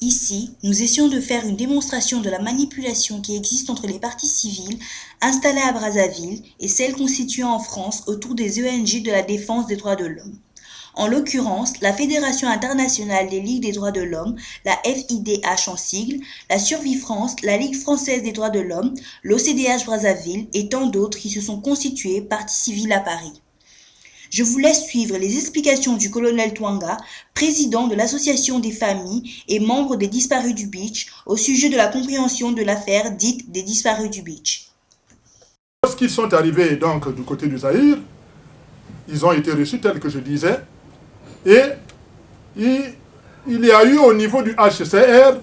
Ici, nous essayons de faire une démonstration de la manipulation qui existe entre les partis civils installés à Brazzaville et celles constituant en France autour des ONG de la défense des droits de l'homme. En l'occurrence, la Fédération internationale des ligues des droits de l'homme, la FIDH en sigle, la Survie France, la Ligue française des droits de l'homme, l'OCDH Brazzaville et tant d'autres qui se sont constitués partis civils à Paris. Je vous laisse suivre les explications du colonel Twanga, président de l'association des familles et membre des disparus du Beach, au sujet de la compréhension de l'affaire dite des disparus du Beach. Lorsqu'ils sont arrivés donc du côté du Zaïre, ils ont été reçus tel que je disais, et il y a eu au niveau du HCR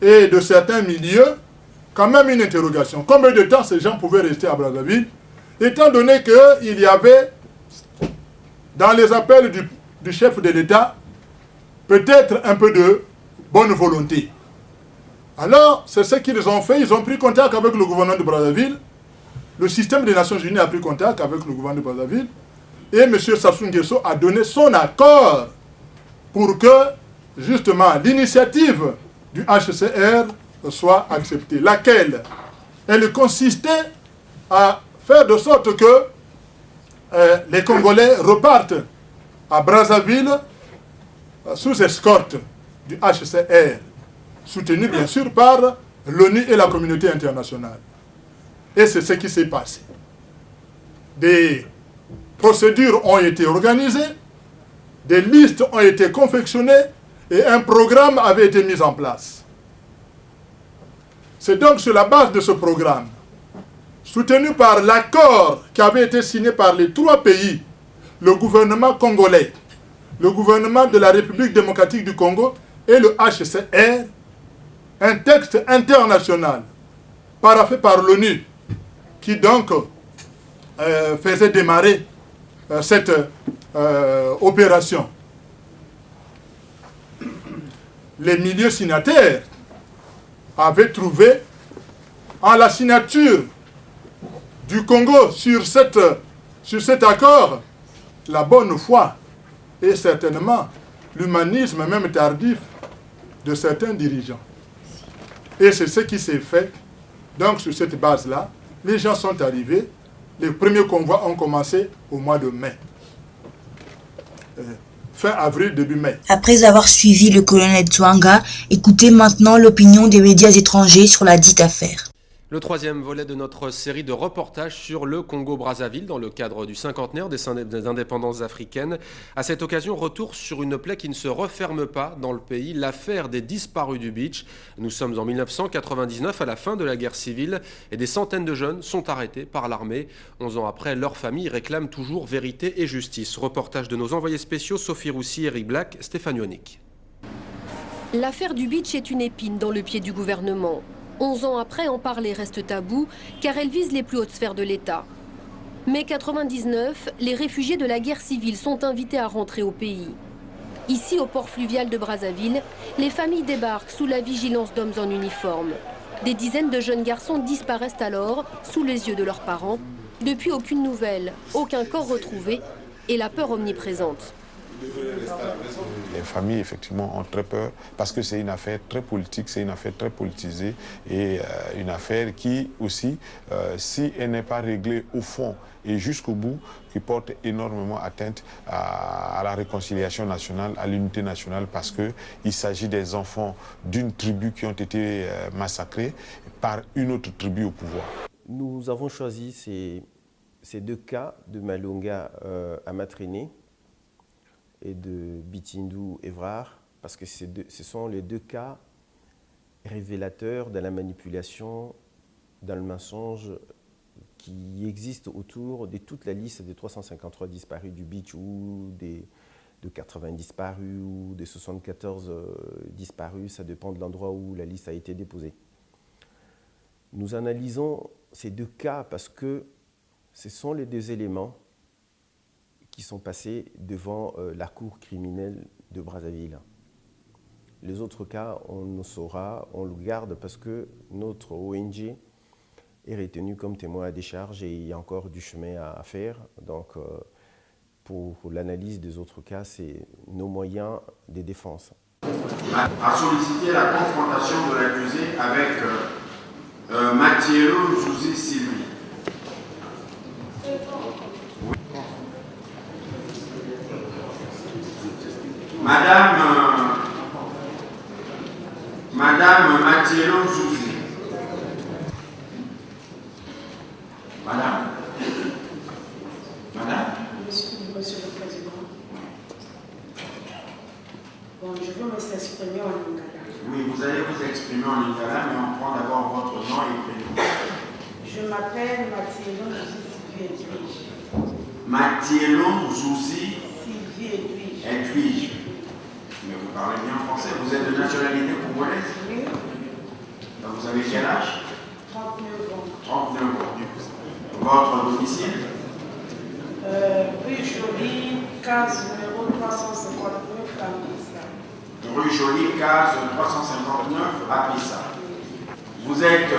et de certains milieux quand même une interrogation. Combien de temps ces gens pouvaient rester à Brazzaville, étant donné qu'il y avait dans les appels du chef de l'État, peut-être un peu de bonne volonté. Alors, c'est ce qu'ils ont fait. Ils ont pris contact avec le gouvernement de Brazzaville. Le système des Nations Unies a pris contact avec le gouvernement de Brazzaville. Et M. Sassou Nguesso a donné son accord pour que, justement, l'initiative du HCR soit acceptée. Laquelle, elle consistait à faire de sorte que les Congolais repartent à Brazzaville sous escorte du HCR, soutenu bien sûr par l'ONU et la communauté internationale. Et c'est ce qui s'est passé. Des procédures ont été organisées, des listes ont été confectionnées et un programme avait été mis en place. C'est donc sur la base de ce programme, soutenu par l'accord qui avait été signé par les trois pays, le gouvernement congolais, le gouvernement de la République démocratique du Congo et le HCR, un texte international paraphé par l'ONU qui donc faisait démarrer cette opération. Les milieux signataires avaient trouvé en la signature du Congo sur cet accord la bonne foi et certainement l'humanisme même tardif de certains dirigeants. Et c'est ce qui s'est fait. Donc sur cette base-là, les gens sont arrivés. Les premiers convois ont commencé au mois de mai. Fin avril, début mai. Après avoir suivi le colonel Twanga, écoutez maintenant l'opinion des médias étrangers sur la dite affaire. Le troisième volet de notre série de reportages sur le Congo-Brazzaville dans le cadre du cinquantenaire des indépendances africaines. À cette occasion, retour sur une plaie qui ne se referme pas dans le pays, l'affaire des disparus du Beach. Nous sommes en 1999, à la fin de la guerre civile, et des centaines de jeunes sont arrêtés par l'armée. 11 ans après, leurs familles réclament toujours vérité et justice. Reportage de nos envoyés spéciaux Sophie Roussy, Eric Black, Stéphane Yonnick. L'affaire du Beach est une épine dans le pied du gouvernement. 11 ans après, en parler reste tabou, car elle vise les plus hautes sphères de l'État. Mai 99, les réfugiés de la guerre civile sont invités à rentrer au pays. Ici, au port fluvial de Brazzaville, les familles débarquent sous la vigilance d'hommes en uniforme. Des dizaines de jeunes garçons disparaissent alors, sous les yeux de leurs parents. Depuis, aucune nouvelle, aucun corps retrouvé et la peur omniprésente. Les familles, effectivement, ont très peur parce que c'est une affaire très politique, c'est une affaire très politisée et une affaire qui aussi, si elle n'est pas réglée au fond et jusqu'au bout, qui porte énormément atteinte à la réconciliation nationale, à l'unité nationale, parce qu'il s'agit des enfants d'une tribu qui ont été massacrés par une autre tribu au pouvoir. Nous avons choisi ces deux cas de Malunga à Matriné et de Bitindu Evrard, parce que ce sont les deux cas révélateurs de la manipulation, dans le mensonge qui existe autour de toute la liste des 353 disparus du Beach ou de 80 disparus ou des 74 disparus, ça dépend de l'endroit où la liste a été déposée. Nous analysons ces deux cas parce que ce sont les deux éléments qui sont passés devant la cour criminelle de Brazzaville. Les autres cas, on ne saura, on le garde parce que notre ONG est retenu comme témoin à décharge et il y a encore du chemin à faire. Donc, pour l'analyse des autres cas, c'est nos moyens de défense. A sollicité la confrontation de l'accusé avec Mathielo Zouzi Sylvie. Madame Mathielo Zouzi. Madame. Monsieur le Président. Bon, je veux me s'exprimer en lingala. Oui, vous allez vous exprimer en lingala, mais on prend d'abord votre nom et prénom. Je m'appelle Mathielo Zouzi Edwige. Mathielo Zouzi Sylvie Edwige. Edwige. Mais vous parlez bien français, vous êtes de nationalité congolaise? Oui. Donc vous avez quel âge? 39 ans. 39 ans. Votre domicile? Rue Jolie, case numéro 359 à Pissa. Rue Jolie, case 359 à Pissa. Vous êtes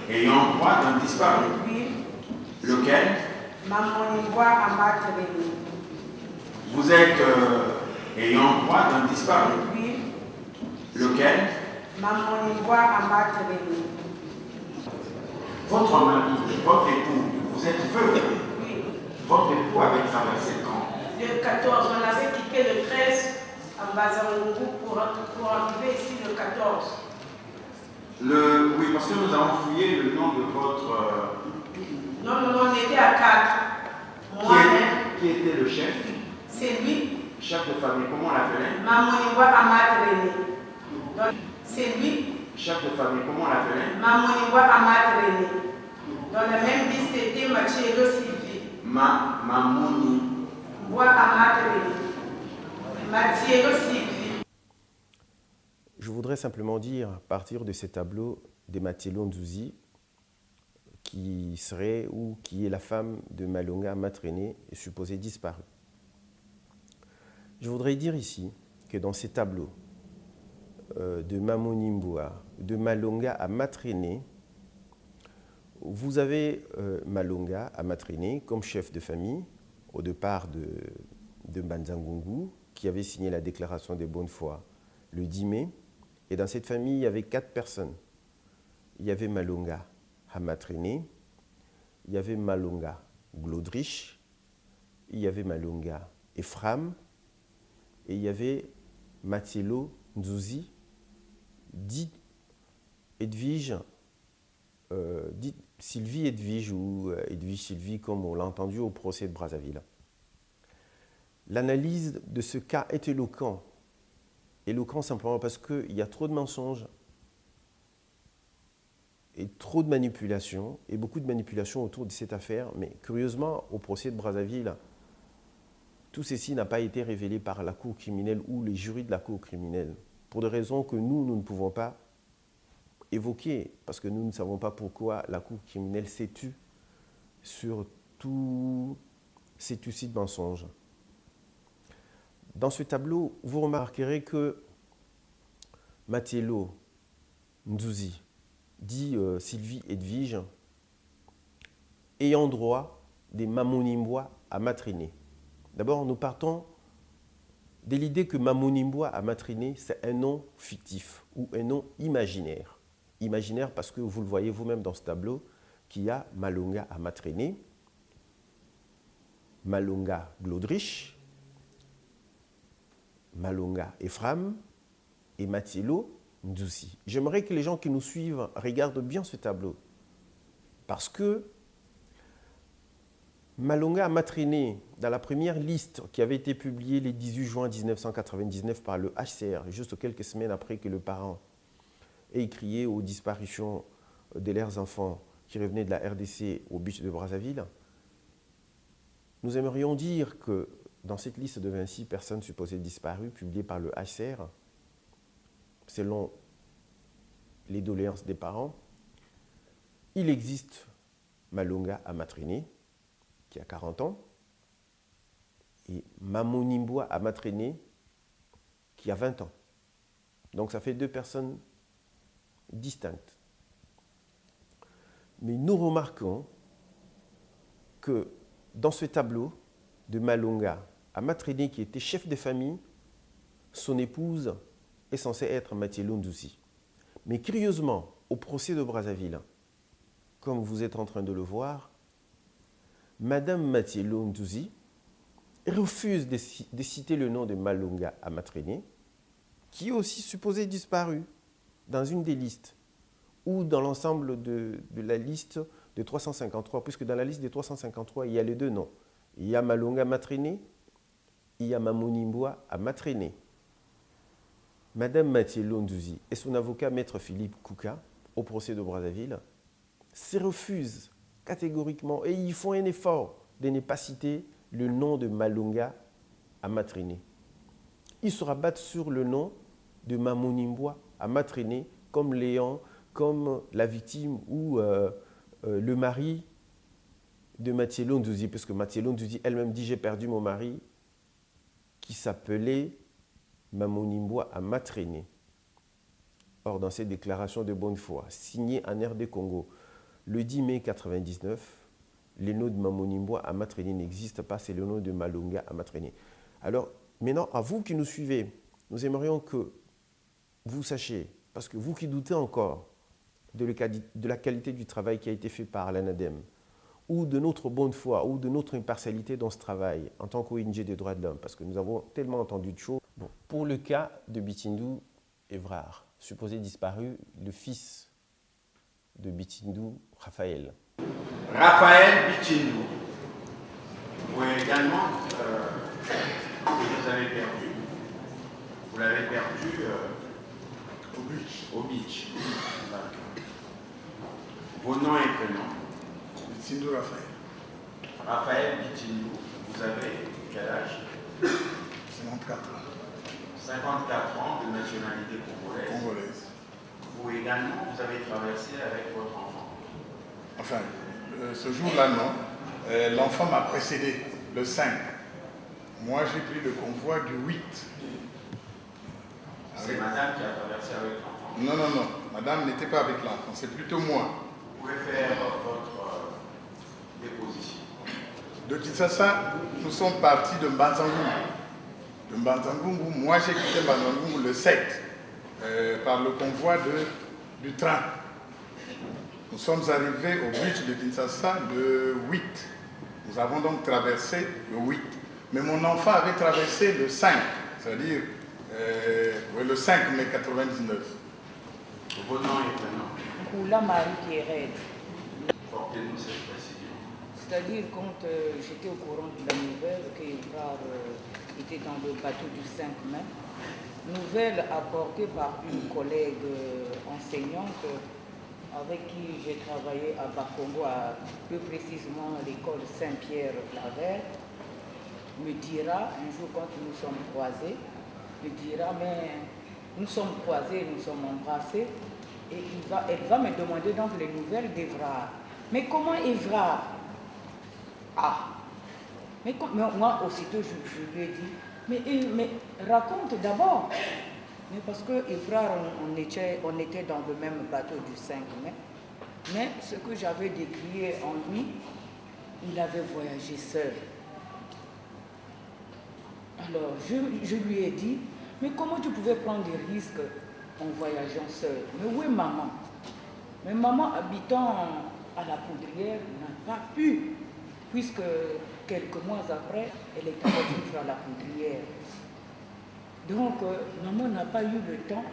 ayant droit d'un disparu? Oui. Lequel? Mamoningwa Amatreni. Vous êtes ayant droit d'un disparu? Oui. Lequel? Mamoningwa Amatreni. Votre mari, votre époux, vous êtes veuve? Oui. Votre époux avait traversé quand? Le 14, on avait quitté le 13 à Bazangongo pour arriver ici le 14. Oui, parce que nous avons fouillé le nom de votre... Non, on était à 4. Moi-même. Qui était le chef? C'est lui. Chef de famille, comment on l'appelait? Mamoningwa Amatreni. C'est lui. Chef de famille, comment on l'appelait? Mamoningwa Amatreni. Dans la même liste, c'était Mathielo Sylvie. Mamoni. Ngwa Amatreni. Mathielo Sylvie. Je voudrais simplement dire, à partir de ces tableaux de Mathielo Nzuzi, qui serait ou qui est la femme de Malonga Matrene est supposée disparue. Je voudrais dire ici que dans ces tableaux de Mamonimbua, de Malonga à Matrene, vous avez Malonga à Matrene comme chef de famille au départ de Banzangungu, qui avait signé la déclaration de bonne foi le 10 mai. Et dans cette famille, il y avait 4 personnes. Il y avait Malonga à Matrene, il y avait Malonga Glodrich, il y avait Malonga Ephraim, et il y avait Mathielo Nzuzi, dit Edwige, dit Sylvie Edwige ou Edwige Sylvie, comme on l'a entendu au procès de Brazzaville. L'analyse de ce cas est éloquent. Éloquent simplement parce qu'il y a trop de mensonges et trop de manipulations, et beaucoup de manipulations autour de cette affaire. Mais curieusement, au procès de Brazzaville, tout ceci n'a pas été révélé par la cour criminelle ou les jurys de la cour criminelle, pour des raisons que nous ne pouvons pas évoquer, parce que nous ne savons pas pourquoi la cour criminelle s'est tue sur tous ces soucis de mensonges. Dans ce tableau, vous remarquerez que Mathielo Nzuzi dit Sylvie Edwige ayant droit des Mamonimbwa à Matrene. D'abord, nous partons de l'idée que Mamonimbwa à Matrene, c'est un nom fictif ou un nom imaginaire. Imaginaire parce que vous le voyez vous-même dans ce tableau, qu'il y a Malonga à Matrene, Malonga Glodrich, Malonga Ephraim et Mathielo Nzuzi. J'aimerais que les gens qui nous suivent regardent bien ce tableau. Parce que Malonga Matrene, dans la première liste qui avait été publiée le 18 juin 1999 par le HCR, juste quelques semaines après que le parent ait crié aux disparitions de leurs enfants qui revenaient de la RDC au beach de Brazzaville, nous aimerions dire que dans cette liste de 26 personnes supposées disparues, publiée par le HCR, selon les doléances des parents, Il existe Malonga Amatriné, qui a 40 ans, et Mamonimbwa Amatriné, qui a 20 ans. Donc ça fait 2 personnes distinctes. Mais nous remarquons que dans ce tableau de Malonga Amatriné, qui était chef de famille, son épouse est censée être Mathielo Ndouzi. Mais curieusement, au procès de Brazzaville, comme vous êtes en train de le voir, Madame Mathielo Ndouzi refuse de citer le nom de Malonga Amatriné, qui est aussi supposé disparu dans une des listes, ou dans l'ensemble de la liste de 353, puisque dans la liste des 353, il y a les 2 noms. Il y a Malonga Amatriné, il y a Mamonimbwa Amatriné. Madame Mathielo Ndouzi et son avocat Maître Philippe Kouka, au procès de Brazzaville, se refusent catégoriquement et ils font un effort de ne pas citer le nom de Malonga Amatriné. Ils se rabattent sur le nom de Mamonimbwa Amatriné comme Léon, comme la victime ou le mari de Mathielo Ndouzi, parce que Mathielo Ndouzi elle-même dit « j'ai perdu mon mari » qui s'appelait Mamonimbwa Amatriné. Or, dans ces déclarations de bonne foi, signées en RD Congo, le 10 mai 1999, le nom de Mamonimbwa Amatriné n'existe pas, c'est le nom de Malonga Amatriné. Alors, maintenant, à vous qui nous suivez, nous aimerions que vous sachiez, parce que vous qui doutez encore de la qualité du travail qui a été fait par l'ANADEM, ou de notre bonne foi, ou de notre impartialité dans ce travail, en tant qu'ONG des droits de l'homme, parce que nous avons tellement entendu de choses. Bon, pour le cas de Bitindou Evrard, supposé disparu, le fils de Bitindou, Raphaël. Raphaël Bitindou. Oui, également, vous avez perdu. Vous l'avez perdu au beach. Vos noms et prénoms. Bitindou Raphaël. Raphaël Bitindou, vous avez quel âge? 54 ans. 54 ans de nationalité congolaise. Vous également, vous avez traversé avec votre enfant. Enfin, ce jour-là, non. L'enfant m'a précédé, le 5. Moi, j'ai pris le convoi du 8. C'est madame qui a traversé avec l'enfant? Non, non, non. Madame n'était pas avec l'enfant, c'est plutôt moi. Vous pouvez faire votre déposition. De Kinshasa, nous sommes partis de Mbanzangoum. De Mbanzangoum, moi j'ai quitté Mbanzangoum le 7 par le convoi du train. Nous sommes arrivés au bridge de Kinshasa le 8. Nous avons donc traversé le 8. Mais mon enfant avait traversé le 5, c'est-à-dire le 5 mai 99. Vos noms et prénoms? Oula Marie Pierrette. Portez-nous cette précision. C'est-à-dire quand j'étais au courant de la nouvelle qu'Evrard était dans le bateau du 5 mai, nouvelle apportée par une collègue enseignante avec qui j'ai travaillé à Bakongo, plus précisément à l'école Saint-Pierre-Claver, me dira, un jour quand nous sommes croisés, me dira, mais nous sommes croisés, nous sommes embrassés, et elle va me demander donc les nouvelles d'Evrard. Mais comment Evrard? Ah, mais moi aussitôt je lui ai dit, mais raconte d'abord. Mais parce que Evrard, on était dans le même bateau du 5 mai, mais ce que j'avais décrié en lui, il avait voyagé seul. Alors je lui ai dit, mais comment tu pouvais prendre des risques en voyageant seul? Mais oui maman. Mais maman habitant à la Poudrière n'a pas pu, puisque quelques mois après, elle est allée vivre à la Poudrière. Donc, maman n'a pas eu le temps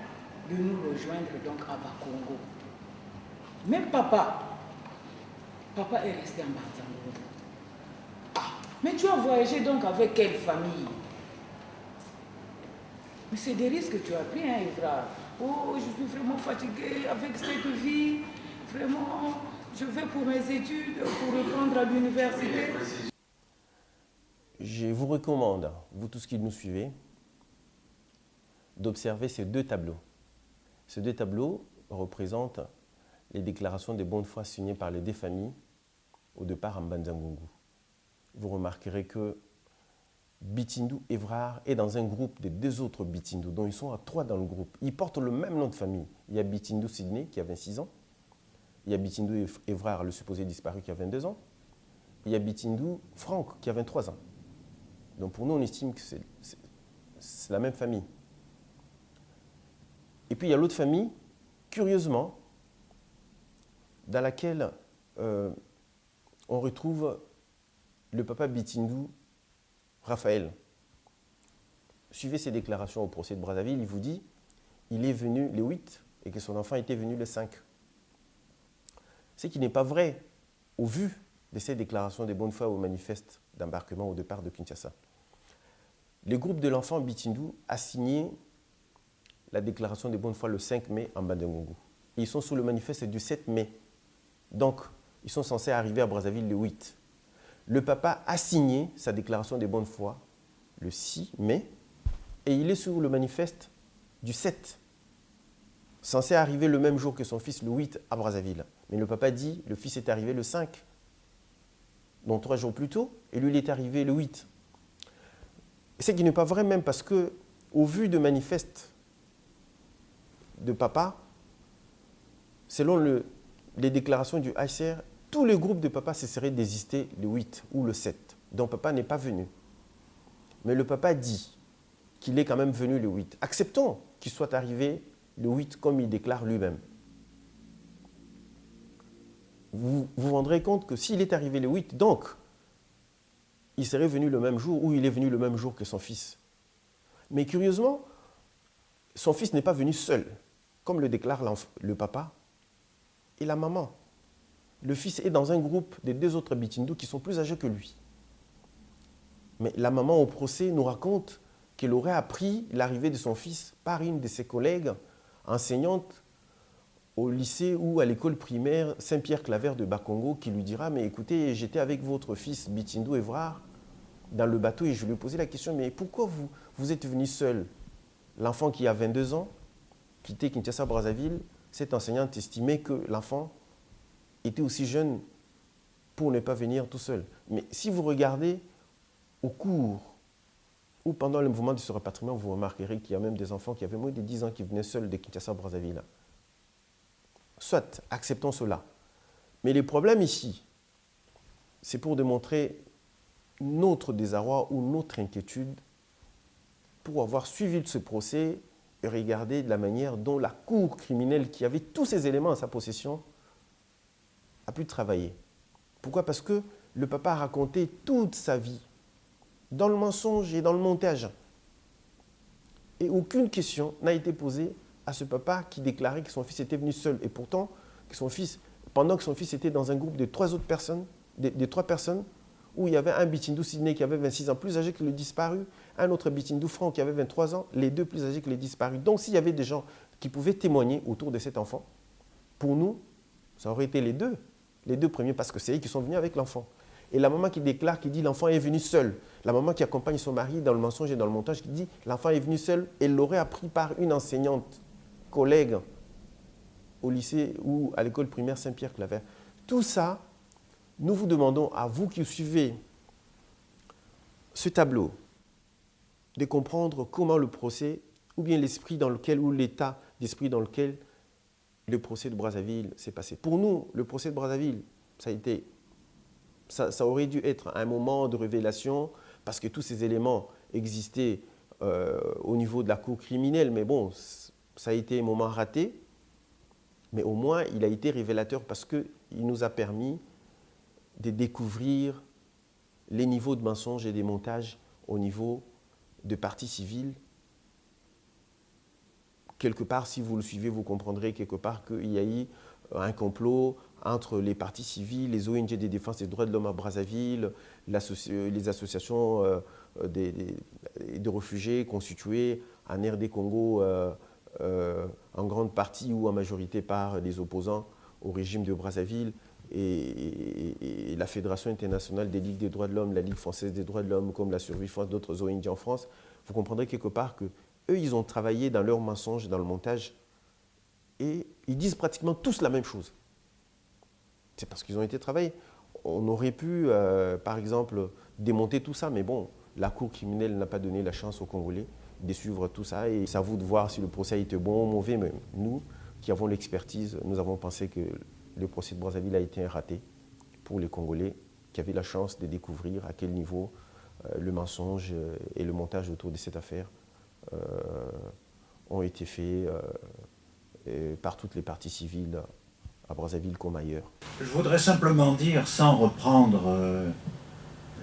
de nous rejoindre donc à Bakongo. Même papa est resté en Bakongo. Ah, mais tu as voyagé donc avec quelle famille? Mais c'est des risques que tu as pris, hein, Evrard. Oh, je suis vraiment fatiguée avec cette vie. Vraiment, je vais pour mes études, pour reprendre à l'université. Je vous recommande, vous tous qui nous suivez, d'observer ces 2 tableaux. Ces 2 tableaux représentent les déclarations de bonne foi signées par les deux familles au départ en Mbanza-Ngungu. Vous remarquerez que Bitindu Évrard est dans un groupe de deux autres Bitindu, dont ils sont à 3 dans le groupe. Ils portent le même nom de famille. Il y a Bitindu Sydney qui a 26 ans. Il y a Bitindu Évrard, le supposé disparu, qui a 22 ans. Il y a Bitindu Franck qui a 23 ans. Donc pour nous, on estime que c'est la même famille. Et puis il y a l'autre famille, curieusement, dans laquelle on retrouve le papa Bitindu Raphaël. Suivez ses déclarations au procès de Brazzaville, il vous dit il est venu le 8 et que son enfant était venu le 5. Ce qui n'est pas vrai au vu de ces déclarations de bonne foi au manifeste d'embarquement au départ de Kinshasa. Le groupe de l'enfant Bitindu a signé la déclaration de bonne foi le 5 mai en Mbanza-Ngungu. Ils sont sous le manifeste du 7 mai. Donc, ils sont censés arriver à Brazzaville le 8. Le papa a signé sa déclaration de bonne foi le 6 mai et il est sous le manifeste du 7, censé arriver le même jour que son fils le 8 à Brazzaville. Mais le papa dit le fils est arrivé le 5, donc 3 jours plus tôt, et lui il est arrivé le 8. Ce qui n'est pas vrai même parce que, au vu de manifeste de papa, selon les déclarations du HCR, tous les groupes de papa se seraient désistés le 8 ou le 7. Donc papa n'est pas venu. Mais le papa dit qu'il est quand même venu le 8. Acceptons qu'il soit arrivé le 8 comme il déclare lui-même. Vous vous rendrez compte que s'il est arrivé le 8, donc, il serait venu le même jour ou il est venu le même jour que son fils. Mais curieusement, son fils n'est pas venu seul, comme le déclare le papa et la maman. Le fils est dans un groupe de 2 autres Bitindu qui sont plus âgés que lui. Mais la maman au procès nous raconte qu'elle aurait appris l'arrivée de son fils par une de ses collègues enseignantes au lycée ou à l'école primaire Saint-Pierre-Claver de Bakongo qui lui dira « Mais écoutez, j'étais avec votre fils Bitindu Évrard dans le bateau et je lui ai posé la question « Mais pourquoi vous êtes venu seul ?» L'enfant qui a 22 ans, quitté Kinshasa-Brazzaville, cette enseignante estimait que l'enfant était aussi jeune pour ne pas venir tout seul. Mais si vous regardez au cours ou pendant le mouvement de ce rapatriement, vous remarquerez qu'il y a même des enfants qui avaient moins de 10 ans qui venaient seuls de Kinshasa-Brazzaville. Soit, acceptons cela. Mais le problème ici, c'est pour démontrer notre désarroi ou notre inquiétude pour avoir suivi ce procès et regarder de la manière dont la cour criminelle qui avait tous ces éléments en sa possession a pu travailler. Pourquoi? Parce que le papa a raconté toute sa vie, dans le mensonge et dans le montage. Et aucune question n'a été posée à ce papa qui déclarait que son fils était venu seul. Et pourtant, pendant que son fils était dans un groupe de 3 autres personnes, de 3 personnes, où il y avait un Bitindu Sydney qui avait 26 ans, plus âgé que le disparu, un autre Bitindu Franck qui avait 23 ans, les 2 plus âgés que les disparus. Donc s'il y avait des gens qui pouvaient témoigner autour de cet enfant, pour nous, ça aurait été les deux premiers, parce que c'est eux qui sont venus avec l'enfant. Et la maman qui déclare, qui dit l'enfant est venu seul. La maman qui accompagne son mari dans le mensonge et dans le montage, qui dit l'enfant est venu seul, elle l'aurait appris par une enseignante, collègue, au lycée ou à l'école primaire Saint-Pierre-Claver. Tout ça, nous vous demandons, à vous qui suivez ce tableau, de comprendre comment le procès, ou bien l'esprit dans lequel, ou l'état d'esprit dans lequel le procès de Brazzaville s'est passé. Pour nous, le procès de Brazzaville, ça aurait dû être un moment de révélation, parce que tous ces éléments existaient au niveau de la cour criminelle, mais bon, ça a été un moment raté, mais au moins il a été révélateur parce qu'il nous a permis de découvrir les niveaux de mensonges et des montages au niveau de parties civiles. Quelque part, si vous le suivez, vous comprendrez quelque part qu'il y a eu un complot entre les partis civils, les ONG de défense des droits de l'homme à Brazzaville, les associations de réfugiés constituées en RD Congo en grande partie ou en majorité par les opposants au régime de Brazzaville et la Fédération internationale des ligues des droits de l'homme, la Ligue française des droits de l'homme, comme la Survie France, d'autres ONG en France. Vous comprendrez quelque part que eux, ils ont travaillé dans leur mensonge, dans le montage, et ils disent pratiquement tous la même chose. C'est parce qu'ils ont été travaillés. On aurait pu, par exemple, démonter tout ça, mais bon, la Cour criminelle n'a pas donné la chance aux Congolais de suivre tout ça, et c'est à vous de voir si le procès a été bon ou mauvais. Mais nous, qui avons l'expertise, nous avons pensé que le procès de Brazzaville a été un raté pour les Congolais, qui avaient la chance de découvrir à quel niveau le mensonge et le montage autour de cette affaire ont été faits par toutes les parties civiles, à Brazzaville comme ailleurs. Je voudrais simplement dire, sans reprendre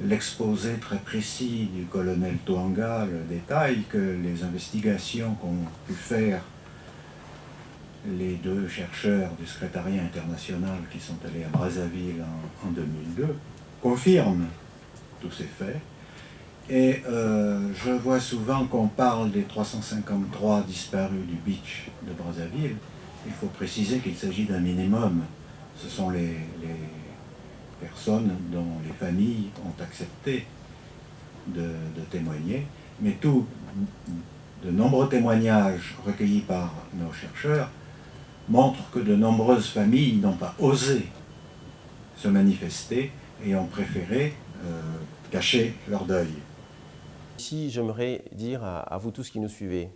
l'exposé très précis du colonel Touanga, le détail, que les investigations qu'ont pu faire les deux chercheurs du secrétariat international qui sont allés à Brazzaville en 2002 confirment tous ces faits. Et je vois souvent qu'on parle des 353 disparus du beach de Brazzaville. Il faut préciser qu'il s'agit d'un minimum. Ce sont les personnes dont les familles ont accepté de témoigner. Mais de nombreux témoignages recueillis par nos chercheurs montrent que de nombreuses familles n'ont pas osé se manifester et ont préféré cacher leur deuil. Ici, j'aimerais dire à vous tous qui nous suivez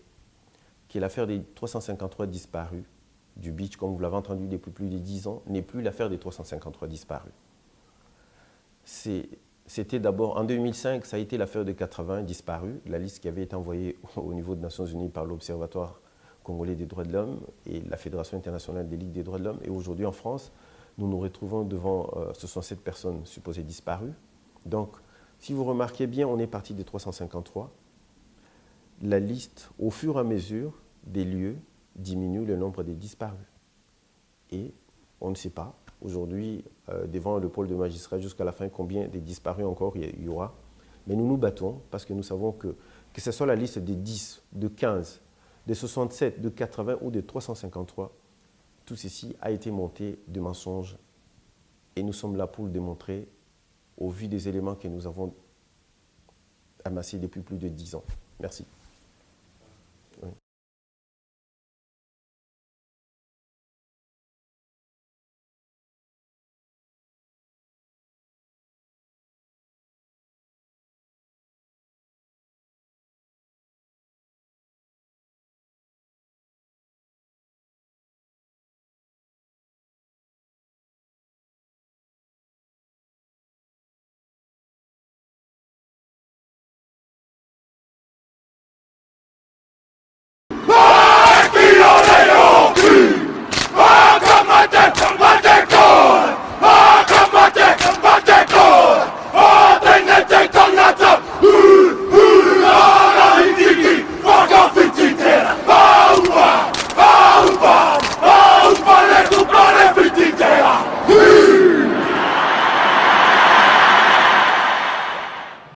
que l'affaire des 353 disparus du beach, comme vous l'avez entendu depuis plus de 10 ans, n'est plus l'affaire des 353 disparus. C'était d'abord, en 2005, ça a été l'affaire de 80 disparus, la liste qui avait été envoyée au niveau des Nations Unies par l'Observatoire congolais des droits de l'homme et la Fédération internationale des ligues des droits de l'homme. Et aujourd'hui, en France, nous nous retrouvons devant 67 personnes supposées disparues. Donc, si vous remarquez bien, on est parti des 353. La liste, au fur et à mesure des lieux, diminue le nombre des disparus. Et on ne sait pas, aujourd'hui, devant le pôle de magistrats, jusqu'à la fin, combien de disparus encore il y aura. Mais nous nous battons parce que nous savons que ce soit la liste des 10, de 15, de 67, de 80 ou de 353, tout ceci a été monté de mensonges. Et nous sommes là pour le démontrer au vu des éléments que nous avons amassés depuis plus de 10 ans. Merci.